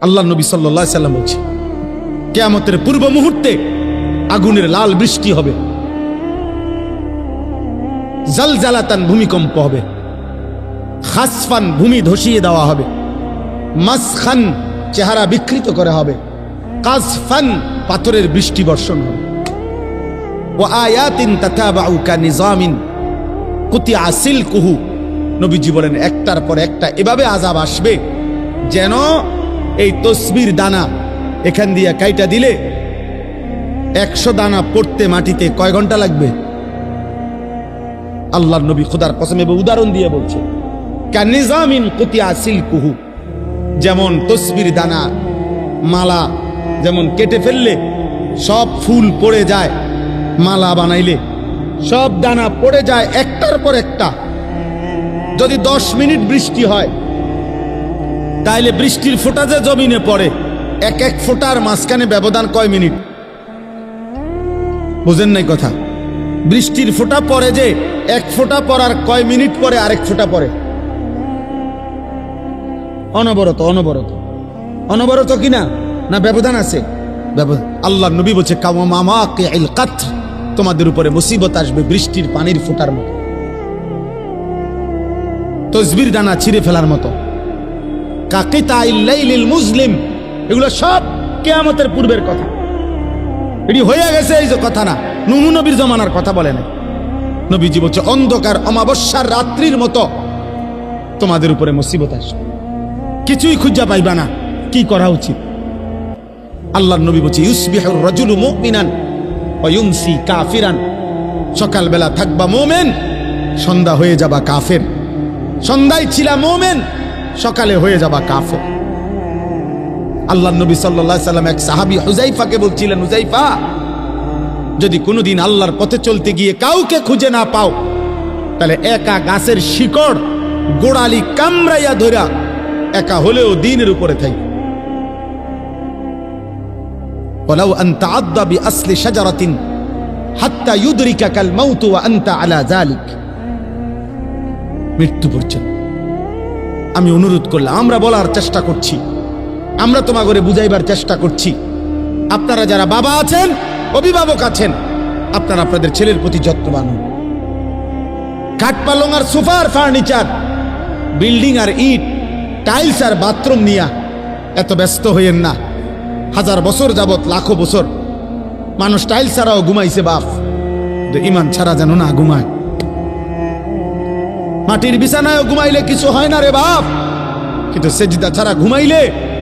আল্লাহ নবী সাল্লাল্লাহু আলাইহি সাল্লাম বলছে, কিয়ামতের পূর্ব মুহূর্তে আগুনের লাল বৃষ্টি হবে, জালজালাতান ভূমিকম্প হবে, খাসফান ভূমি ধসিয়ে দেওয়া হবে, মাসখান চেহারা বিকৃত করা হবে, কাজফান পাথরের বৃষ্টি বর্ষণ হবে, ওয়া আয়াতিন তাতাবাউ কানিজামিন কুতিয়া সিলকুহু। নবীজি বলেন একটার পর একটা এভাবে আযাব আসবে যেন এই তসবির দানা এখান দিয়ে কাইটা দিলে 100 দানা পড়তে মাটিতে কয় ঘন্টা লাগবে? আল্লাহর নবী খোদার কসম এবং উদাহরণ দিয়ে বলছে, কানিজামিন কুতিয়া সিলকুহু, যেমন তসবির দানা মালা যেমন কেটে ফেললে সব ফুল পড়ে যায়, মালা বানাইলে সব দানা পড়ে যায় একটার পর একটা। যদি 10 মিনিট বৃষ্টি হয় তাইলে বৃষ্টির ফোঁটা যে জমিনে পড়ে এক এক ফোঁটার মাঝখানে ব্যবধান কয় মিনিট? বুঝেন নাই কথা? বৃষ্টির ফোঁটা পড়ে যে এক ফোঁটা পড়ার কয় মিনিট পরে আরেক ফোঁটা পড়ে? অনবরত অনবরত অনবরত কিনা? না ব্যবধান আছে? ব্যবধান। আল্লাহ নবী বলছে কাওয়ামামাকিল কাতর, তোমাদের উপরে মুসিবত আসবে বৃষ্টির পানির ফোঁটার মতো, তসবির দানা ছিঁড়ে ফেলার মতো, কাকিতাইল লাইলিল মুজলিম। এগুলো সব কিয়ামতের পূর্বের কথা, এটি হয়ে গেছে এই যে কথা না, নূহ নবীর জমানার কথা বলে না। নবীজি বলছে অন্ধকার অমাবস্যার রাত্রির মতো তোমাদের উপরে মুসিবত আসবে, কিছুই খুঁজা পাইবা না। কি করা উচিত? আল্লাহর নবী বলছে ইউসবিহুর রাজুলু মুমিনান ওয়া ইউমসি কাফিরান, সকালবেলা থাকবা মুমিন, সন্ধ্যা হয়ে যাবা কাফের। সন্ধ্যায় ছিলা মুমিন, সকালে হয়ে যাবা কাফের। আল্লাহর নবী সাল্লাল্লাহু আলাইহি সাল্লাম এক সাহাবী হুযাইফাকে বলছিলেন, হুযাইফা, যদি কোনোদিন আল্লাহর পথে চলতে গিয়ে কাউকে খুঁজে না পাও তাহলে একা গাছের শিকড় গোড়ালি কামড়াইয়া ধরা একা হলেও দ্বীনের উপরে থাই। ওয়ালাউ আন তাআদ্দা বিআসলি শাজারাতিন হাত্তা ইউদরিকাকাল মাউত ওয়া আনতা আলা যালিক। মৃত্যু পর্যন্ত আমি অনুরোধ করলাম, আমরা বলার চেষ্টা করছি, আমরা তোমাকে বুঝাইবার চেষ্টা করছি। আপনারা যারা বাবা আছেন, অভিভাবক আছেন, আপনারা আপনাদের ছেলের প্রতি যত্নবান হন। কাঠ পালং আর সোফার ফার্নিচার, বিল্ডিং আর ইট, টাইলস আর বাথরুম নিয়া এত ব্যস্ত হইয়েন না। 1000 বছর যাবত, লাখো বছর মানুষ টাইলস ছাড়াও ঘুমাইছে বাপ, ইমান ছাড়া যেন না ঘুমায়। মাটির বিছানায় ঘুমাইলে কিছু হয় না রে বাপ, কিন্তু সেজদা ছাড়া ঘুমাইলে